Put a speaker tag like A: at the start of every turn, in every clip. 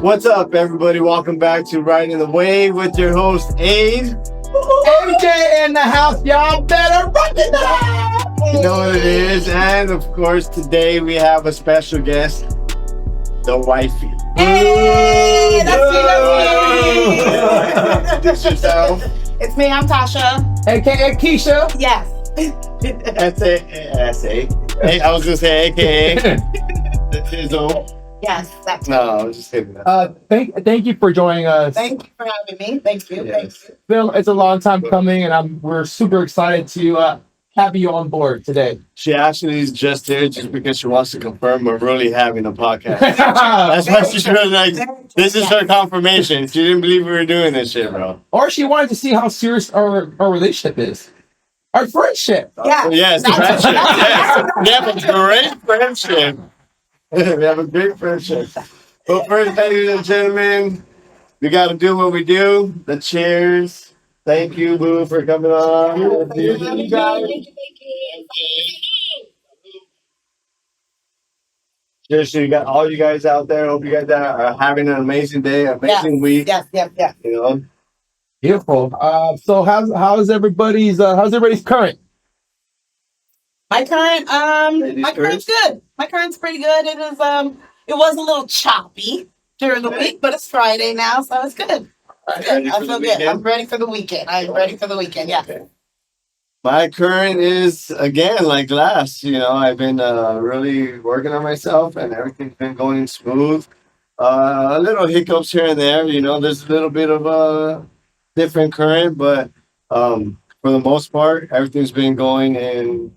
A: What's up, everybody? Welcome back to Riding the Wave with your host, Abe.
B: MJ in the house, y'all better rock it down.
A: You know what it is. And of course, today we have a special guest, the wifey.
C: Hey, that's me.
A: Introduce yourself.
C: It's me. I'm Tasha.
B: AKA Keisha.
C: Yes.
A: S.A. Hey, I was going to say AKA. Tizzle.
C: Yes, that's
A: No, I was just kidding.
B: Thank you for joining us.
C: Thank you for having me. Thank you.
A: Yes.
C: Thank you.
B: It's a long time coming, and we're super excited to have you on board today.
A: She actually is just here just because she wants to confirm we're really having a podcast. That's why she's really like, this is her confirmation. She didn't believe we were doing this shit, bro.
B: Or she wanted to see how serious our relationship is. Our friendship.
C: Yeah.
A: Yes, friendship. Yes. We have a great friendship. We have a great friendship. But first, ladies and gentlemen, we got to do what we do. The cheers. Thank you, Boo, for coming on.
C: Thank you.
A: Cheers to you got all you guys out there. Hope you guys are having an amazing day, amazing week.
C: Yes.
A: You know,
B: Beautiful. So how's everybody's current?
C: My current,
A: Ladies
C: my current's
A: first.
C: good. My current's pretty good. It is, it was a little choppy during the week, but it's Friday now, so it's good. It's good. I feel good. I'm ready for the weekend. Yeah.
A: Okay. My current is, again, like last, I've been really working on myself and everything's been going smooth. A little hiccups here and there, there's a little bit of a different current, but for the most part, everything's been going in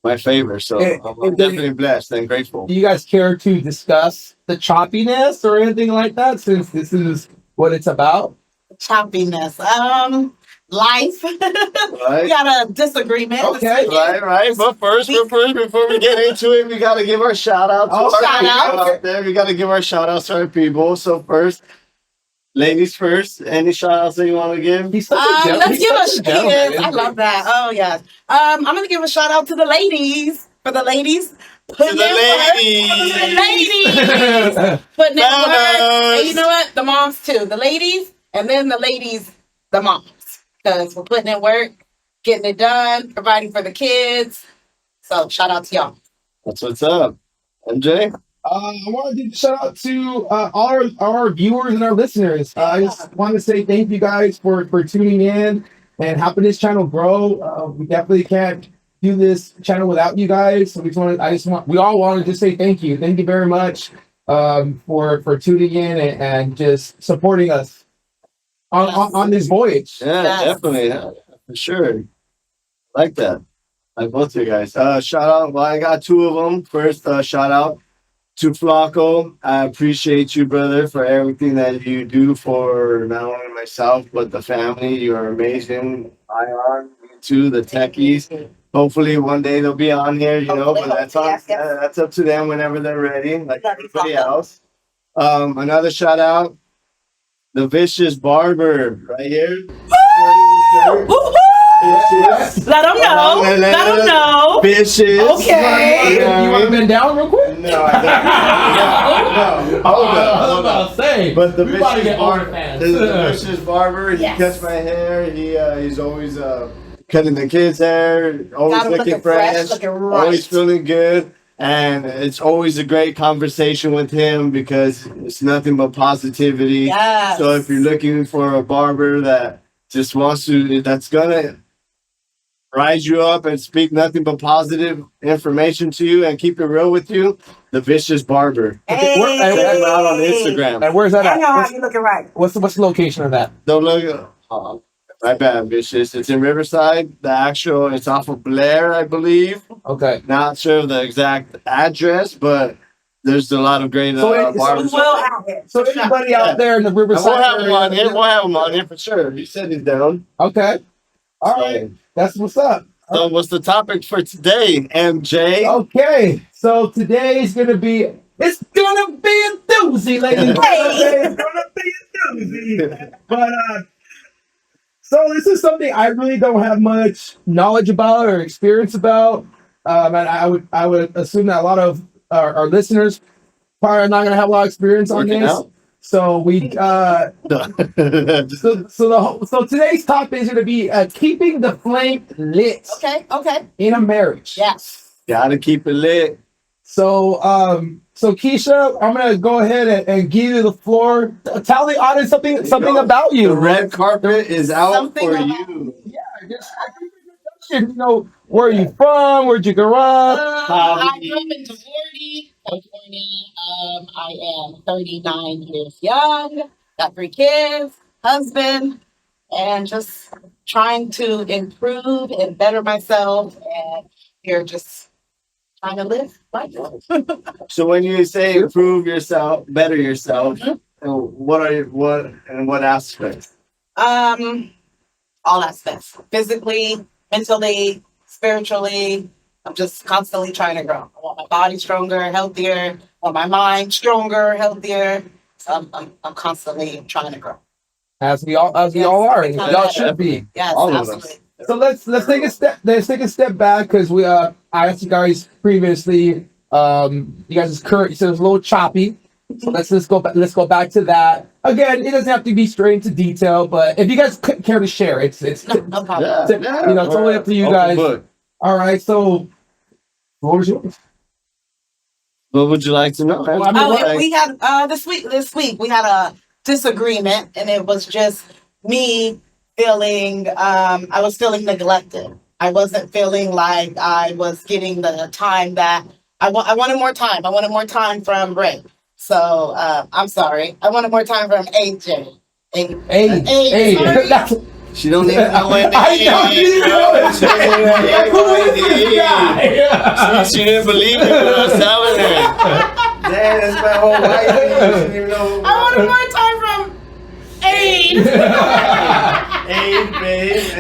A: my favor. So I'm definitely blessed and grateful.
B: Do you guys care to discuss the choppiness or anything like that, since this is what it's about?
C: Choppiness. Life.
A: Right?
C: We got a disagreement.
B: Okay.
A: Right. But first, before we get into it, we got to give our shout out to our
C: shout
A: people
C: out.
A: out there. We got to give our shout outs to our people. So first, ladies first, any shout outs that you want to give?
B: He's such a gentleman.
C: Let's give a
B: He's such a gentleman,
C: yes, I
B: isn't he?
C: love that. Oh yes. I'm gonna give a shout out to the ladies. For the ladies. Putting
A: the
C: in work.
A: ladies.
C: For the ladies. Putting in work. And you know what? The moms too. The ladies and then the ladies, the moms. Because we're putting in work, getting it done, providing for the kids. So shout out to y'all.
A: That's what's up. MJ?
B: I want to give a shout out to all our viewers and our listeners. I just want to say thank you guys for tuning in and helping this channel grow. We definitely can't do this channel without you guys. So we all want to just say thank you. Thank you very much for tuning in and just supporting us on this voyage.
A: Yeah,
C: Yes.
A: definitely. Yeah, for sure. Like that. Like both of you guys. Shout out. Well, I got two of them. First, shout out to Flacco. I appreciate you, brother, for everything that you do for not only myself, but the family. You are amazing. Ion, you too, the techies. Hopefully one day they'll be on here,
C: Hopefully,
A: but that's
C: yes.
A: that's up to them whenever they're ready, like
C: Love you,
A: everybody
C: Flacco.
A: else. Another shout out, the Vicious Barber right here.
C: Woo-hoo! Let them know. Let them know.
A: Vicious.
C: Okay.
B: You want to bend down real quick?
A: No, I don't. No. Hold up.
B: Say,
A: But the
B: we about to
A: Vicious
B: get
A: Barber,
B: OnlyFans.
A: the Vicious Barber, he
C: Yes.
A: cuts my hair. He's always cutting the kids' hair, always
C: Got 'em
A: looking
C: looking fresh,
A: fresh,
C: looking right.
A: always feeling good. And it's always a great conversation with him because it's nothing but positivity.
C: Yes.
A: So if you're looking for a barber that just wants to, that's gonna rise you up and speak nothing but positive information to you and keep it real with you, the Vicious Barber.
C: Hey.
A: Check him out on Instagram.
B: And where's that
C: I know how
B: at?
C: you looking right.
B: What's the location of that?
A: Don't look. My bad, Vicious. It's in Riverside. It's off of Blair, I believe.
B: Okay.
A: Not sure of the exact address, but there's a lot of great barbers.
B: So anybody out there in the Riverside
A: We'll have him
B: area-
A: on here. We'll have him on here for sure. He said he's down.
B: Okay. All right. That's what's up.
A: So what's the topic for today, MJ?
B: Okay. So today's gonna be a doozy, ladies and gentlemen. It's gonna be a doozy. But so this is something I really don't have much knowledge about or experience about. And I would assume that a lot of our listeners probably are not gonna have a lot of experience on
A: Working
B: this.
A: out?
B: So we so today's topic is going to be keeping the flame lit.
C: Okay.
B: In a marriage.
C: Yes.
A: Gotta keep it lit.
B: So Keisha, I'm gonna go ahead and give you the floor. Tell the audience something about you.
A: The red carpet is out
C: Something
A: for
C: about
A: you.
B: Yeah, just where are you from? Where'd you grow up?
C: I grew up in Hawaii, California. I am 39 years young. Got 3 kids, husband, and just trying to improve and better myself. And you're just trying to live life.
A: So when you say improve yourself, better yourself, what aspects?
C: All aspects, physically, mentally, spiritually. I'm just constantly trying to grow. I want my body stronger, healthier. I want my mind stronger, healthier. So I'm constantly trying to grow.
B: As we all are, and y'all should be.
C: Yes,
A: All of
C: absolutely.
A: us.
B: So let's take a step back because we I asked you guys previously. You guys' current, so it's a little choppy. So let's go back to that again. It doesn't have to be straight into detail, but if you guys care to share, it's
C: No problem.
B: totally up to you
A: Open
B: guys.
A: book.
B: All right, so what was yours?
A: What would you like to know?
B: Well, I mean,
C: Oh, we had this week we had a disagreement, and it was just me feeling I was feeling neglected. I wasn't feeling like I was getting the time that I wanted more time. I wanted more time from Ray. So I'm sorry. I wanted more time from AJ.
B: Hey,
C: Sorry.
B: that's
A: She don't even know when
B: I don't even know.
A: She don't even know
B: Who is this guy?
A: She didn't believe me when I was telling her. Damn, that's my whole life. She didn't even know.
C: I wanted more time from Aid.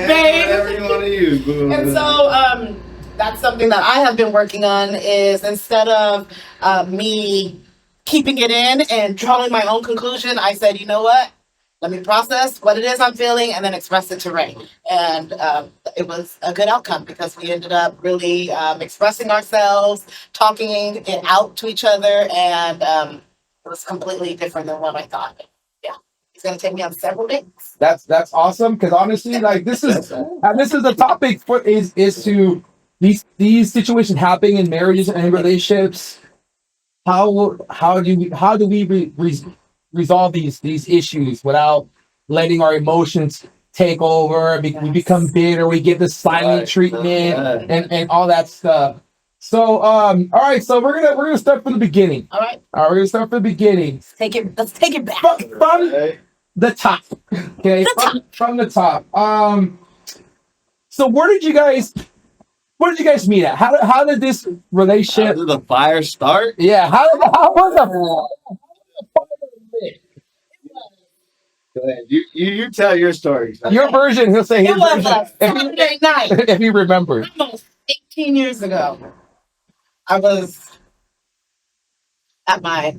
A: Babe, whatever you want to use, boo.
C: And so that's something that I have been working on is instead of me keeping it in and drawing my own conclusion, I said, you know what? Let me process what it is I'm feeling and then express it to Ray. And it was a good outcome because we ended up really expressing ourselves, talking it out to each other, and it was completely different than what I thought. Yeah. He's going to take me on several dates.
B: That's awesome because honestly, like this is the topic for is to these situations happening in marriages and in relationships. How do we resolve these issues without letting our emotions take over? We become bitter. We get the silent treatment and all that stuff. So all right. So we're gonna start from the beginning.
C: All right.
B: We're gonna start from the beginning.
C: Let's take it back.
B: From the top. Okay. From the top. So where did you guys meet at? How did this relationship?
A: How did the fire start?
B: Yeah. How was the
A: Go ahead. You tell your story.
B: your version? He'll say his
C: It was
B: version.
C: a Saturday night,
B: If he remembers.
C: almost 18 years ago. I was at my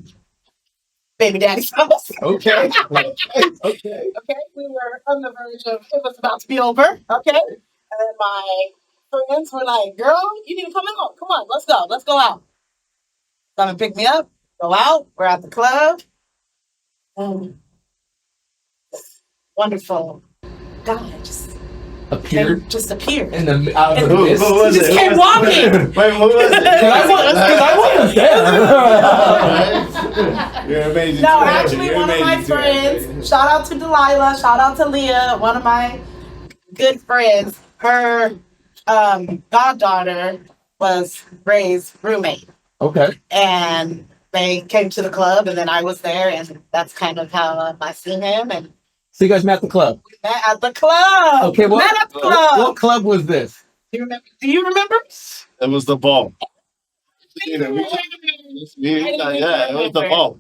C: baby daddy's house.
B: Okay. Okay.
C: Okay, we were on the verge of it was about to be over. Okay, and then my friends were like, "Girl, you need to come out. Come on, let's go out." Come and pick me up. Go out. We're at the club. This wonderful guy
B: Appeared
C: appeared.
B: in the out of the
A: Who
B: mist.
A: was
C: He just
A: it?
C: came walking.
A: Wait, who was it?
B: I wasn't there.
A: You're amazing.
C: No,
A: too.
C: actually,
A: You're
C: one of my
A: amazing too.
C: friends. Shout out to Delilah. Shout out to Leah. One of my good friends. Her goddaughter was Ray's roommate,
B: Okay.
C: and they came to the club, and then I was there, and that's kind of how I seen him, and
B: So you guys met at the club.
C: we met at the club.
B: Okay.
C: Met at the club.
B: What club was this?
C: Do you remember?
A: It was the ball.
C: Do you remember?
A: Yeah, it was the ball.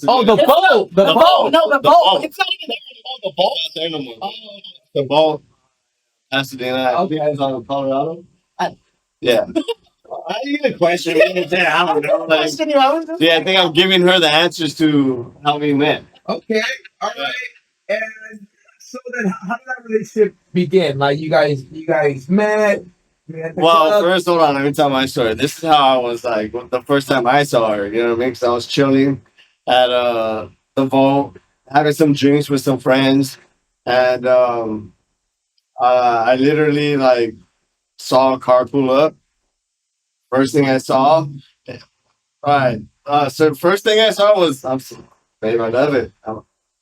B: Oh, the boat. The boat.
C: No, the boat. It's not even there anymore.
A: The ball. Not there anymore. The ball. Pasadena.
B: Okay.
A: It's on Colorado.
C: Uh,
A: Yeah. I even question me. I don't know. Like,
C: Question you. I was just
A: yeah, I think I'm giving her the answers to how we met.
B: Okay. All right. And so then, how did that relationship begin? Like you guys met. At the
A: Well,
B: club.
A: first, hold on. Let me tell my story. This is how I was like the first time I saw her. You know what I mean? Because I was chilling at the the vault, having some drinks with some friends, and I literally like saw a car pull up. First thing I saw, all right. So first thing I saw was, babe, I love it.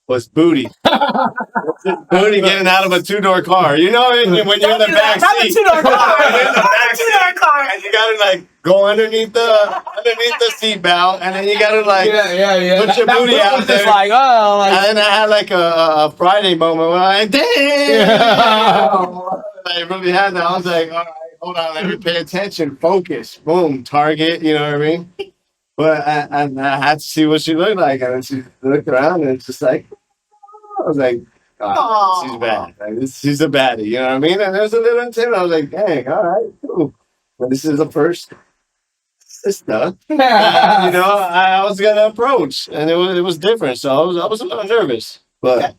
A: Was booty. Booty getting out of a two-door car. You know, when you're in the back seat.
C: Two-door car.
A: You're in the back
C: Two-door
A: seat,
C: car.
A: and you gotta like go underneath the seat belt, and then you gotta like put your booty out there.
B: Like, oh, like,
A: And then I had like a Friday moment where I damn. I really had that. I was like, all right, hold on, let me pay attention, focus, boom, target. You know what I mean? But I had to see what she looked like, and then she looked around, and it's just like, I was like, oh, she's bad. Like, she's a baddie. You know what I mean? And there's a little intimate. I was like, dang, all right, cool. But this is the first sister. You know, I was gonna approach, and it was different. So I was a little nervous, but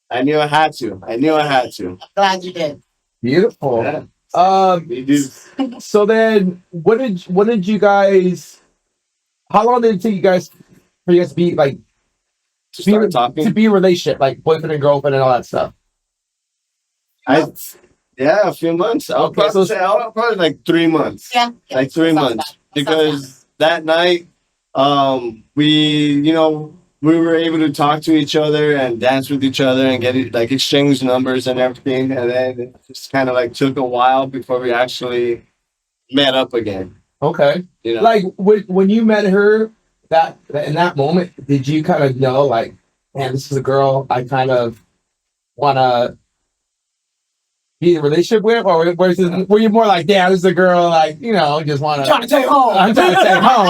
A: I knew I had to.
C: Glad you did.
B: beautiful.
A: Yeah. You do.
B: So then, what did you guys? How long did it take you guys for you guys to be like
A: To start talking.
B: to be a relationship, like boyfriend and girlfriend and all that stuff?
A: A few months. I'll probably like 3 months.
C: Yeah.
A: Like 3 months. Because that night, we were able to talk to each other and dance with each other and get like exchange numbers and everything. And then it just kind of like took a while before we actually met up again.
B: Okay.
A: You know?
B: Like when you met her, that in that moment, did you kind of know, like, man, this is a girl I kind of want to be in a relationship with, or were you more like, damn, this is a girl, like, just want to
C: Trying to take home.
B: I'm trying to take home.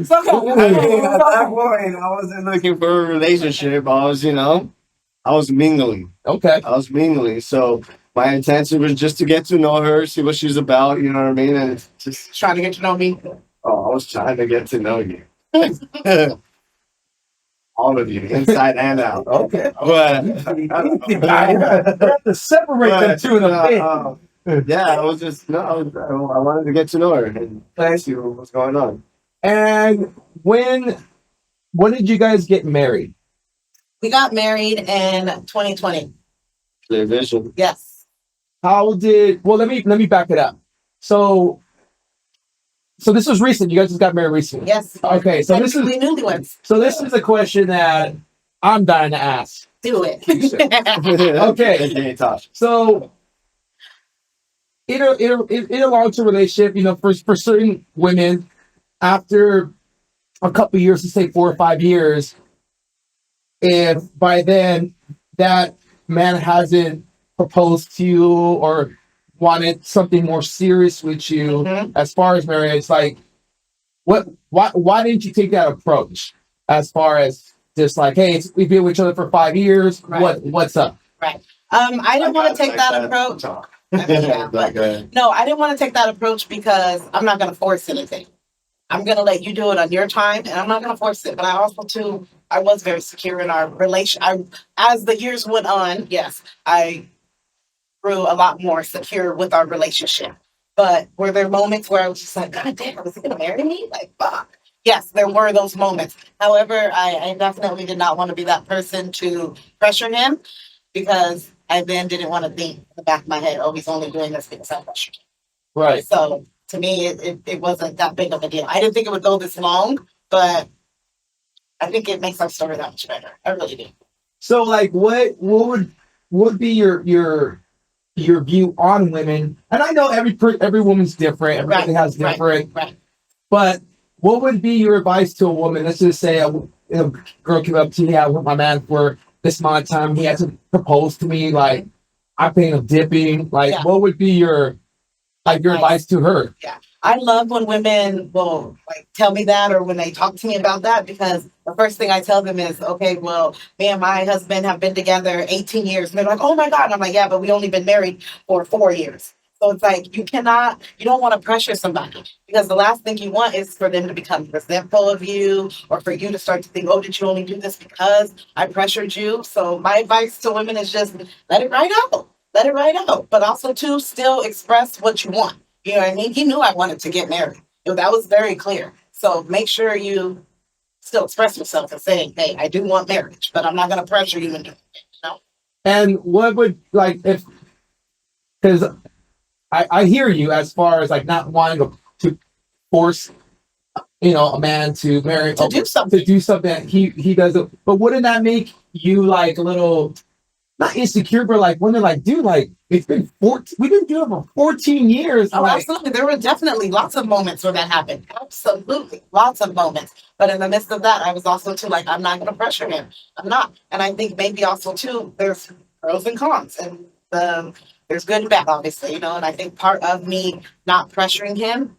C: It's okay.
A: At that point, I wasn't looking for a relationship. I was mingling.
B: Okay.
A: I was mingling. So my intention was just to get to know her, see what she's about. You know what I mean? And it's just,
C: Trying to get to know me.
A: I was trying to get to know you. All of you, inside and out.
B: Okay.
A: But
B: You have to separate them two in a bit.
A: yeah, I was just I wanted to get to know her and see what was going on.
B: And when did you guys get married?
C: We got married in 2020.
A: Clear vision.
C: Yes.
B: Well, let me back it up. So this was recent. You guys just got married recently.
C: Yes.
B: Okay, so this is
C: newlyweds.
B: So this is a question that I'm dying to ask.
C: Do it.
B: Okay.
A: AKA Tasha.
B: So in a long-term relationship, for certain women, after a couple years, let's say 4 or 5 years, if by then that man hasn't proposed to you or wanted something more serious with you as far as marriage, like why didn't you take that approach as far as just like, hey, we've been with each other for 5 years,
C: Right.
B: what's up?
C: Right. I didn't want to take that approach. No, I didn't want to take that approach because I'm not going to force anything. I'm going to let you do it on your time, and I'm not going to force it. But I also, too, I was very secure in our relation. As the years went on, yes, I grew a lot more secure with our relationship. But were there moments where I was just like, God damn, was he going to marry me? Like, fuck. Yes, there were those moments. However, I definitely did not want to be that person to pressure him because I then didn't want to think in the back of my head, oh, he's only doing this because I pressure him.
B: Right.
C: So to me, it wasn't that big of a deal. I didn't think it would go this long, but I think it makes our story that much better. I really do.
B: So like what would be your view on women? And I know every woman's different, everybody has different.
C: Right.
B: But what would be your advice to a woman? Let's just say a girl came up to me, I want my man for this amount of time. He hasn't proposed to me. Like, I'm paying him dipping. Like, what would be your advice to her?
C: Yeah. I love when women will tell me that or when they talk to me about that, because the first thing I tell them is, okay, well, me and my husband have been together 18 years. And they're like, oh my God. And I'm like, yeah, but we only been married for 4 years. So it's like, you don't want to pressure somebody, because the last thing you want is for them to become resentful of you or for you to start to think, oh, did you only do this because I pressured you? So my advice to women is just let it ride out. Let it ride out. But also, too, still express what you want. You know what I mean? He knew I wanted to get married. That was very clear. So make sure you still express myself and saying, hey, I do want marriage, but I'm not going to pressure you into it. You know?
B: And what would like if because I hear you as far as like not wanting to force a man to marry
C: To do something.
B: to do something that he doesn't. But wouldn't that make you like a little not insecure, but like wondering like, dude, like it's been 14, we've been doing it for 14 years.
C: Oh,
B: like,
C: absolutely. There were definitely lots of moments where that happened. Absolutely. Lots of moments. But in the midst of that, I was also too like, I'm not going to pressure him. I'm not. And I think maybe also too, there's pros and cons. And there's good and bad, obviously, and I think part of me not pressuring him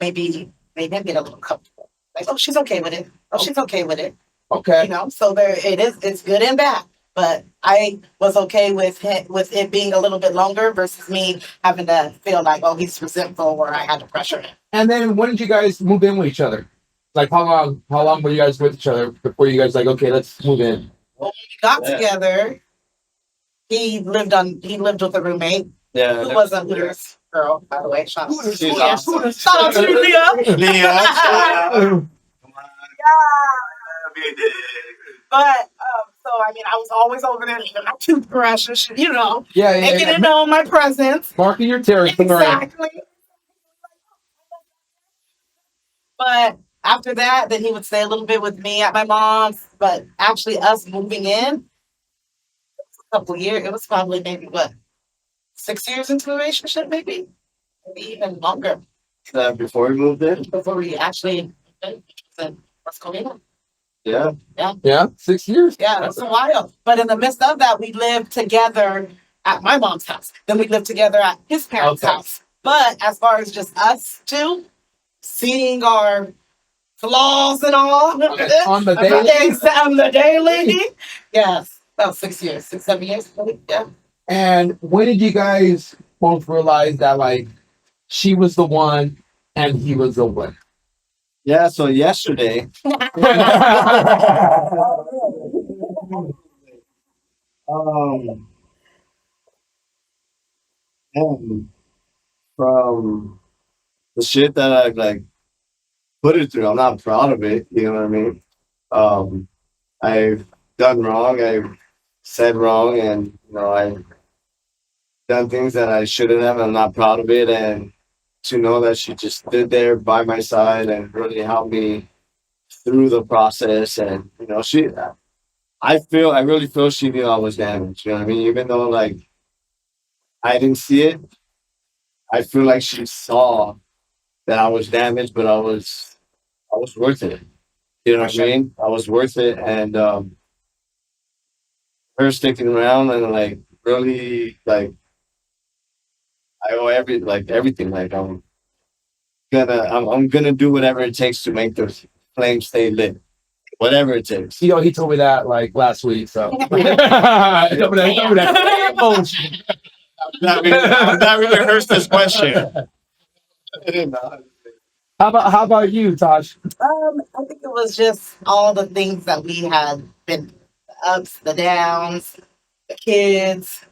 C: maybe made him get a little comfortable. Like, oh, she's okay with it. Oh, she's okay with it.
B: Okay.
C: So there it is. It's good and bad. But I was okay with it being a little bit longer versus me having to feel like, oh, he's resentful or I had to pressure him.
B: And then when did you guys move in with each other? Like how long were you guys with each other before you guys like, okay, let's move in?
C: Well, when we got together, he lived with a roommate.
A: Yeah.
C: Who was a Hooters girl, by the way. Shout out to
A: She's
C: Leah.
A: awesome.
C: Shout out to Leah.
A: Leah.
C: But so I mean, I was always over there leaving my toothbrush and shit,
B: Yeah,
C: making it known my presence.
B: Marking your territory.
C: Exactly. But after that, then he would stay a little bit with me at my mom's. But actually, us moving in, a couple of years. It was probably maybe 6 years into the relationship, maybe even longer.
A: Before we moved in?
C: Before we actually said, let's go in.
B: Yeah. 6 years.
C: Yeah, that's a while. But in the midst of that, we lived together at my mom's house. Then we lived together at his parents' house. But as far as just us two, seeing our flaws and all
B: on the daily.
C: Yes, about 6 years, 6, 7 years. Yeah.
B: And when did you guys both realize that like she was the one and he was the one?
A: Yeah, so yesterday. And from the shit that I like put it through, I'm not proud of it. You know what I mean? I've done wrong. I've said wrong, and I've done things that I shouldn't have. I'm not proud of it, and to know that she just stood there by my side and really helped me through the process, and I really feel she knew I was damaged. You know what I mean? Even though like I didn't see it, I feel like she saw that I was damaged, but I was worth it. You know what I mean? I was worth it, and her sticking around and like really like I owe everything. Like I'm gonna do whatever it takes to make the flame stay lit. Whatever it takes.
B: He told me that like last week. So he told me that.
A: That really hurts this question.
B: How about you, Tosh?
C: I think it was just all the things that we had been the ups, the downs, the kids,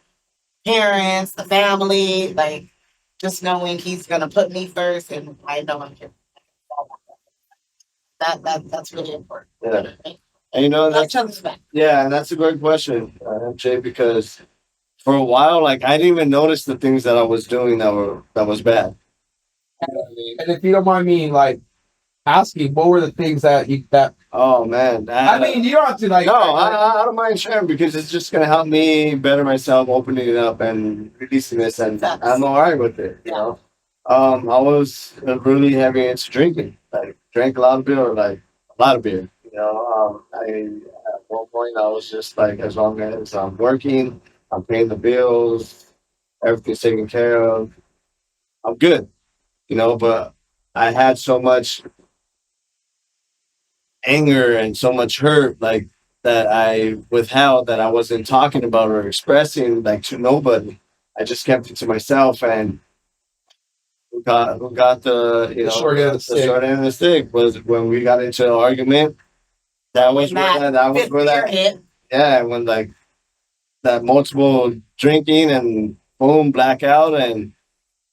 C: parents, the family, like just knowing he's gonna put me first and I know I can that's really important.
A: Yeah. And
C: Each other's back.
A: Yeah, and that's a great question, Jay, because for a while, like I didn't even notice the things that I was doing that was bad.
B: And if you don't mind me like asking, what were the things that
A: Oh man,
B: I mean, you don't have to like.
A: No, I don't mind sharing because it's just gonna help me better myself, opening it up and releasing this, and I'm alright with it. I was really heavy into drinking. Like drank a lot of beer, like a lot of beer. I at one point I was just like, as long as I'm working, I'm paying the bills, everything's taken care of, I'm good. But I had so much anger and so much hurt, like that I withheld, that I wasn't talking about or expressing, like to nobody. I just kept it to myself, and who got the
B: short end of the
A: short end of the stick was when we got into an argument. That was where that
C: hit.
A: Yeah, when like that multiple drinking and boom, blackout, and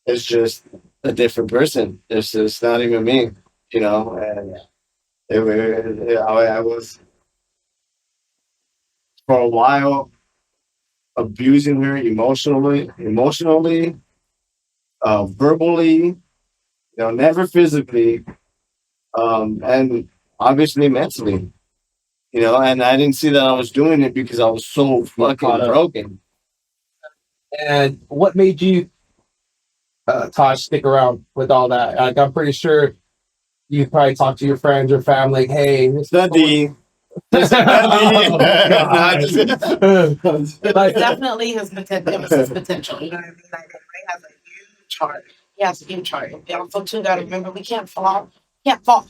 A: it's just a different person. It's not even me, and I was for a while abusing her emotionally, verbally, never physically, and obviously mentally. And I didn't see that I was doing it because I was so fucking broken.
B: And what made you, Tosh, stick around with all that? Like, I'm pretty sure you probably talked to your friends or family. Hey, this
A: The D. Just
B: Oh, God.
C: Like, definitely his potential. It was his potential. You know what I mean? Like Ray has a huge heart. He has a huge heart. And also too gotta remember we can't fault. Can't fault.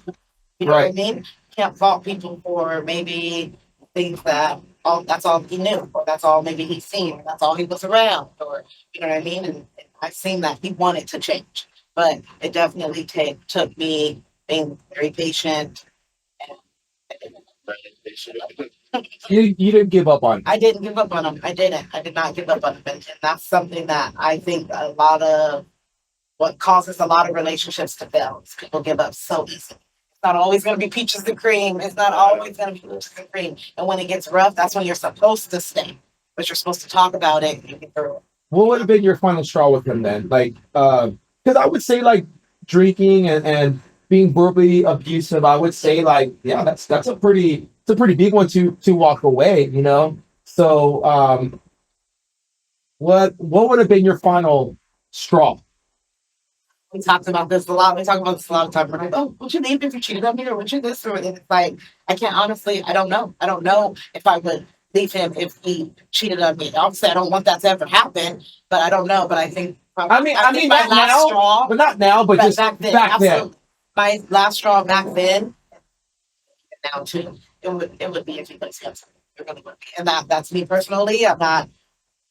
C: You know what I mean? Can't fault people for maybe things that all that's all he knew, or that's all maybe he's seen, or that's all he was around, or you know what I mean? And I've seen that he wanted to change. But it definitely took me being very patient.
B: You didn't give up on.
C: I didn't give up on him. I didn't. I did not give up on him. And that's something that I think a lot of what causes a lot of relationships to fail is people give up so easily. It's not always going to be peaches and cream. It's not always going to be peaches and cream. And when it gets rough, that's when you're supposed to stay. But you're supposed to talk about it and get through it.
B: What would have been your final straw with him then? Like, because I would say like drinking and being verbally abusive. I would say like, yeah, that's a pretty big one to walk away. So what would have been your final straw?
C: We talked about this a lot. We talk about this a lot of time. We're like, oh, would you leave if you cheated on me, or would you this? Or and it's like, I can't honestly, I don't know. I don't know if I would leave him if he cheated on me. Obviously, I don't want that to ever happen, but I don't know. But I think,
B: I mean,
C: my
B: not
C: last
B: now,
C: straw,
B: but not now, but just
C: back then,
B: back then.
C: absolutely. My last straw back then, and now too, it would be if he puts him. It really would be, and that's me personally. I'm not.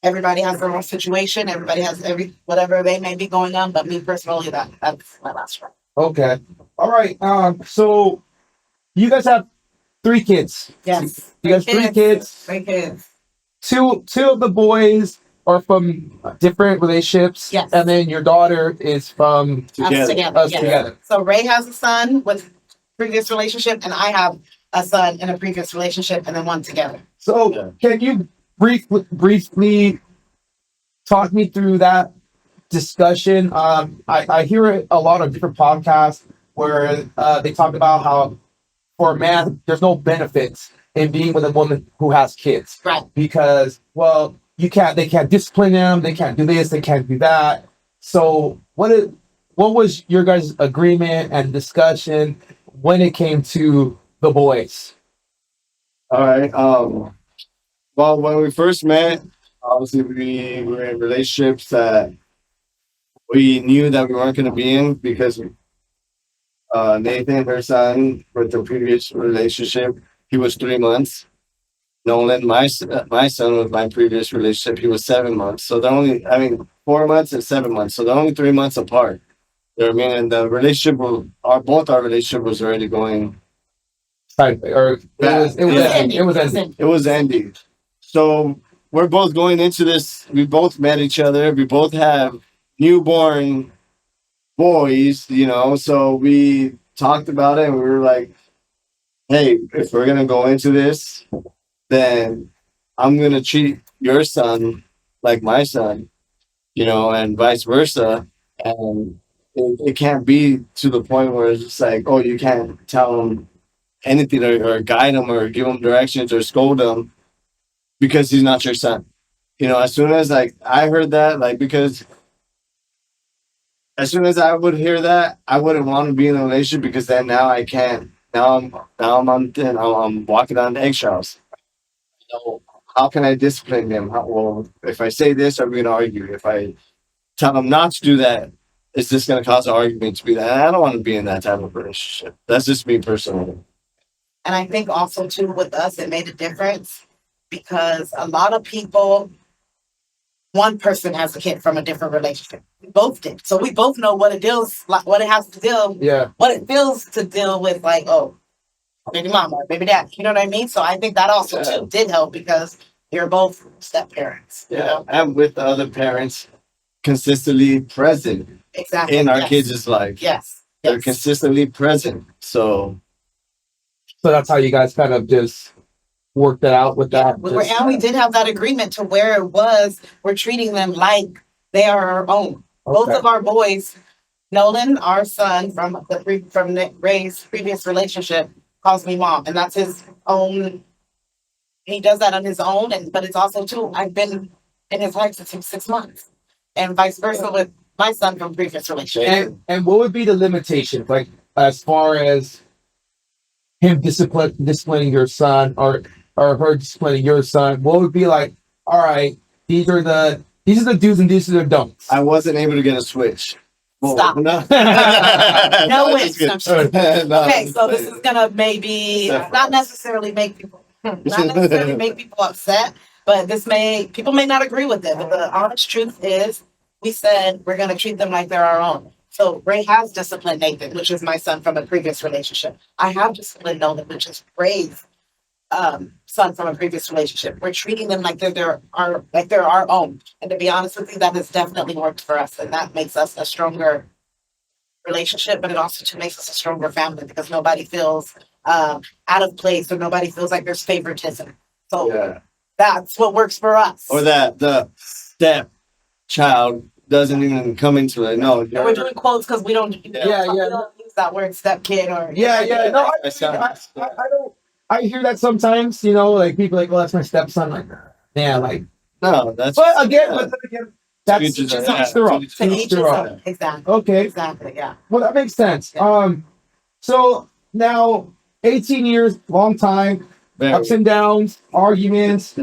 C: Everybody has their own situation. Everybody has whatever they may be going on. But me personally, that's my last straw.
B: Okay. All right. So you guys have 3 kids.
C: Yes.
B: You guys 3 kids.
C: 3 kids.
B: Two of the boys are from different relationships.
C: Yes.
B: And then your daughter is from
C: Us together.
B: us
C: yes.
B: together.
C: So Ray has a son with previous relationship, and I have a son in a previous relationship, and then one together.
B: So can you briefly talk me through that discussion? I hear a lot of different podcasts where they talk about how for a man, there's no benefits in being with a woman who has kids.
C: Right.
B: Because, well, they can't discipline them, they can't do this, they can't do that. So what was your guys' agreement and discussion when it came to the boys?
A: All right. Well, when we first met, obviously we were in relationships that we knew that we weren't going to be in because Nathan, her son, with the previous relationship, he was 3 months. Nolan, my son with my previous relationship, he was 7 months. So they're only, 4 months and 7 months. So they're only 3 months apart. You know what I mean? And the relationship, both our relationship was already going.
B: Or it was ending.
A: It was ending. So we're both going into this. We both met each other. We both have newborn boys, So we talked about it, and we were like, "Hey, if we're gonna go into this, then I'm gonna treat your son like my son, and vice versa. And it can't be to the point where it's just like, oh, you can't tell him anything or guide him or give him directions or scold him because he's not your son." As soon as I heard that, because as soon as I would hear that, I wouldn't want to be in a relationship because then now I can't. I'm walking on eggshells. How can I discipline him? If I say this, are we gonna argue? If I tell him not to do that, is this gonna cause an argument to be that? And I don't want to be in that type of relationship. That's just me personally.
C: And I think also too with us, it made a difference because a lot of people, one person has a kid from a different relationship. We both did. So we both know what it deals, like what it has to deal, what it feels to deal with, like, oh, baby mama or baby dad. You know what I mean? So I think that also too did help because you're both step parents.
A: Yeah. And with the other parents consistently present
C: exactly
A: in our kids' life.
C: Yes.
A: They're consistently present. So
B: So that's how you guys kind of just worked it out with that.
C: And we did have that agreement to where it was, we're treating them like they are our own. Both of our boys, Nolan, our son from Ray's previous relationship, calls me mom, and that's his own. He does that on his own, but it's also too. I've been in his life since he was 6 months, and vice versa with my son from previous relationship.
B: And what would be the limitations, like as far as him disciplining your son, or her disciplining your son? What would be like? All right, these are the do's and these are the don'ts.
A: I wasn't able to get a Switch.
C: Stop.
A: No,
C: No wins.
A: No,
C: Okay, so this is gonna maybe not necessarily make people upset, but people may not agree with it. But the honest truth is, we said we're gonna treat them like they're our own. So Ray has disciplined Nathan, which is my son from a previous relationship. I have disciplined Nolan, which is Ray's son from a previous relationship. We're treating them like they're our own. And to be honest with you, that has definitely worked for us, and that makes us a stronger relationship. But it also makes us a stronger family because nobody feels out of place, or nobody feels like there's favoritism. So that's what works for us.
A: Or that the step child doesn't even come into it. No,
C: we're doing quotes because we don't. We don't use that word step kid or.
B: No, I don't. I hear that sometimes. Like people like, "Oh, that's my stepson." Like, yeah, like
A: no, that's.
B: But again, that's
C: Exactly.
B: Okay.
C: Exactly. Yeah.
B: Well, that makes sense. So now 18 years, long time, ups and downs, arguments.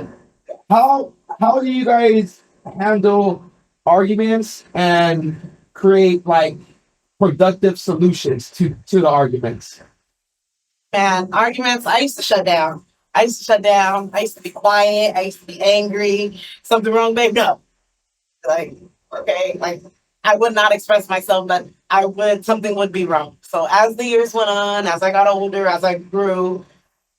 B: How do you guys handle arguments and create like productive solutions to the arguments?
C: Man, arguments, I used to shut down. I used to be quiet. I used to be angry. Something wrong, babe? No. Like, okay, like I would not express myself, but something would be wrong. So as the years went on, as I got older, as I grew,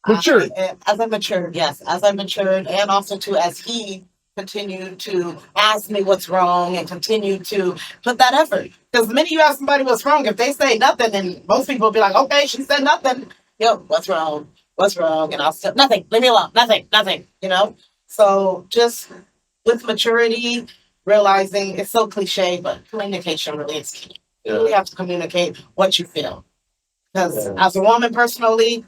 C: as I matured, and also too, as he continued to ask me what's wrong and continue to put that effort. Because the minute you ask somebody what's wrong, if they say nothing, then most people will be like, okay, she said nothing. Yo, what's wrong? What's wrong? And I'll say, nothing, leave me alone, nothing. So just with maturity, realizing it's so cliche, but communication really is key. You really have to communicate what you feel. Because as a woman personally,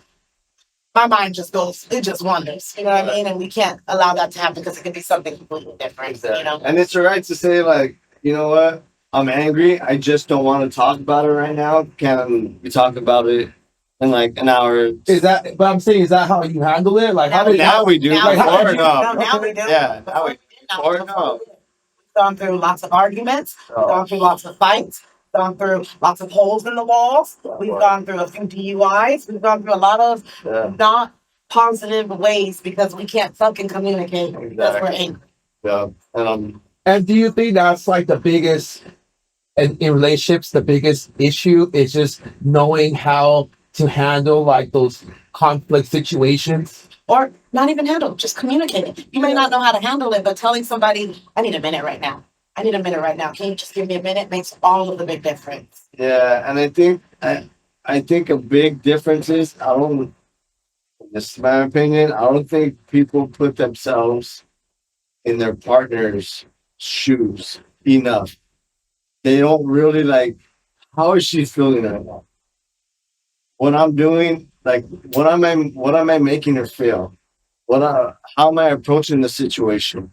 C: my mind just wanders. You know what I mean? And we can't allow that to happen because it could be something completely different.
A: Exactly. And it's all right to say, like, you know what? I'm angry. I just don't want to talk about it right now. Can we talk about it in like an hour?
B: Is that how you handle it? Like
A: now we do.
C: Now we do.
A: Yeah, now we do.
C: We've gone through lots of arguments. We've gone through lots of fights. We've gone through lots of holes in the walls. We've gone through a few DUIs. We've gone through a lot of not positive ways because we can't fucking communicate because we're angry.
A: Yeah.
B: And do you think that's like the biggest, in relationships, the biggest issue is just knowing how to handle like those conflict situations?
C: Or not even handle, just communicating. You may not know how to handle it, but telling somebody, I need a minute right now. Can you just give me a minute? Makes all of the big difference.
A: Yeah, and I think a big difference is, this is my opinion, I don't think people put themselves in their partner's shoes enough. They don't really like, how is she feeling right now? What I'm doing, like, what am I making her feel? How am I approaching the situation?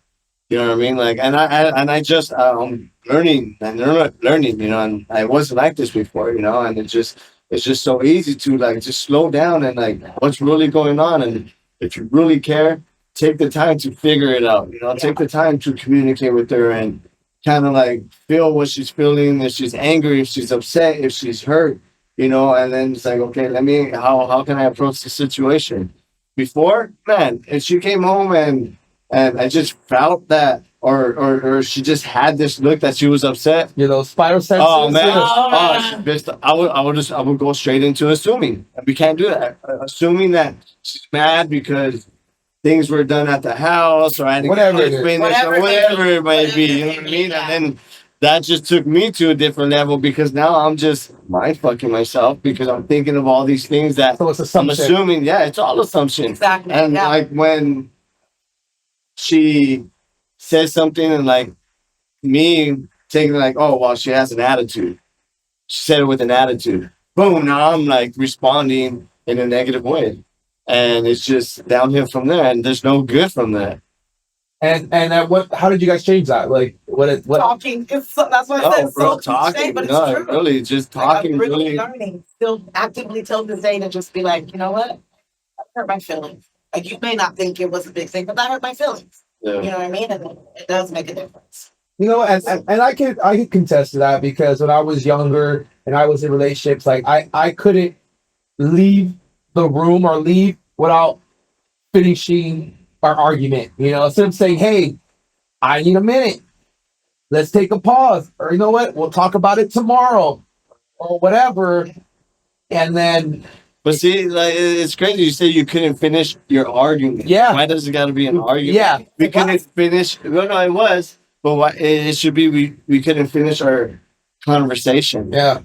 A: You know what I mean? Like, and I'm learning, and I wasn't like this before, and it's just so easy to like just slow down and like what's really going on, and if you really care, take the time to figure it out. Take the time to communicate with her and kind of like feel what she's feeling. If she's angry, if she's upset, if she's hurt, and then it's like, okay, how can I approach the situation? Before, man, if she came home and I just felt that, or she just had this look that she was upset.
B: Spiral senses.
A: Oh man! I would go straight into assuming. And we can't do that. Assuming that she's mad because things were done at the house, or I didn't
B: whatever
A: it might be. You know what I mean? And then that just took me to a different level because now I'm just mind fucking myself because I'm thinking of all these things that
B: So it's
A: I'm
B: assumption.
A: assuming. Yeah, it's all assumption.
C: Exactly.
A: And
C: Yeah.
A: like when she says something and like me taking it like, oh well, she has an attitude. She said it with an attitude. Boom, now I'm like responding in a negative way. And it's just downhill from there and there's no good from that.
B: And what? How did you guys change that? Like, what?
C: Talking. That's what I said.
A: No, bro,
C: So cliche,
A: talking.
C: but it's
A: No,
C: true.
A: really, just
C: Like,
A: talking.
C: I'm really
A: Really,
C: learning, still actively till this day to just be like, you know what? That hurt my feelings. Like you may not think it was a big thing, but that hurt my feelings. You
A: yeah.
C: know what I mean? And it does make a difference.
B: You know, and I could contest to that because when I was younger and I was in relationships, like I couldn't leave the room or leave without finishing our argument. You know, instead of saying, "Hey, I need a minute. Let's take a pause," or you know what, we'll talk about it tomorrow, or whatever. And then,
A: But see, like it's crazy. You say you couldn't finish your argument.
B: Yeah.
A: Why does it got to be an argument?
B: Yeah.
A: We couldn't finish. No, no, it was. But why, it should be we couldn't finish our conversation.
B: yeah,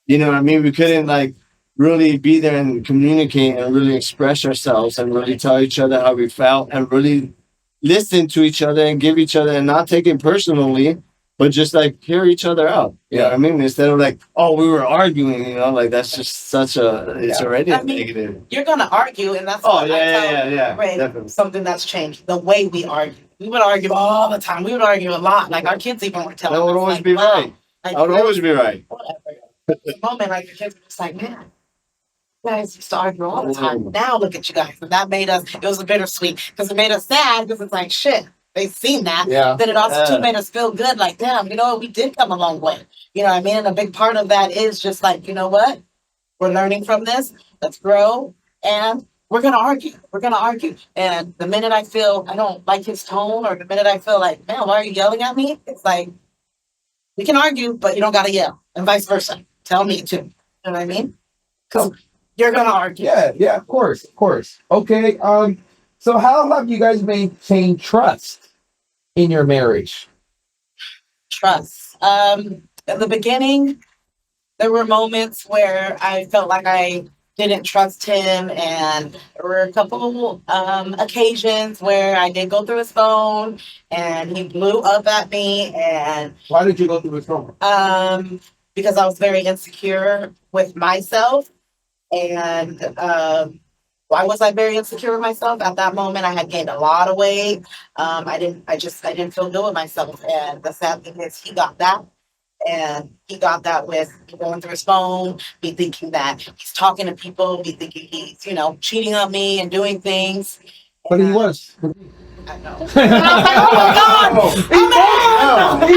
A: You know what I mean? We couldn't like really be there and communicate and really express ourselves and really tell each other how we felt and really listen to each other and give each other and not take it personally, but just like hear each other out. You know what I mean? Instead of like, oh, we were arguing, you know, like that's just such a it's already
C: I mean,
A: negative.
C: You're gonna argue, and that's
A: Oh
C: what I tell
A: yeah.
C: Ray,
A: Definitely.
C: something that's changed. The way we argue. We would argue all the time. We would argue a lot. Like our kids even were telling
A: That would
C: us,
A: always
C: like,
A: be
C: wow,
A: right.
C: like,
A: I would always be right.
C: whatever. The moment, like the kids were just like, man, you guys used to argue all the time. Now look at you guys. And that made us, it was a bittersweet because it made us sad because it's like, shit, they've seen that.
B: Yeah.
C: Then it also too made us feel good. Like, damn, you know what? We did come a long way. You know what I mean? And a big part of that is just like, you know what? We're learning from this. Let's grow. And we're going to argue. We're going to argue. And the minute I feel I don't like his tone or the minute I feel like, man, why are you yelling at me? It's like, we can argue, but you don't got to yell and vice versa. Tell me to. You know what I mean? Because you're going to argue.
B: yeah, of course, of course. Okay, so how have you guys maintained trust in your marriage?
C: Trust. In the beginning, there were moments where I felt like I didn't trust him, and there were a couple occasions where I did go through his phone, and he blew up at me, and
B: Why did you go through his phone?
C: because I was very insecure with myself, and why was I very insecure with myself? At that moment, I had gained a lot of weight. I didn't feel good with myself, and the sad thing is, he got that. And he got that with going through his phone, me thinking that he's talking to people, me thinking he's, you know, cheating on me and doing things.
B: But he
C: And
B: was.
C: I know. And I was like, oh my God!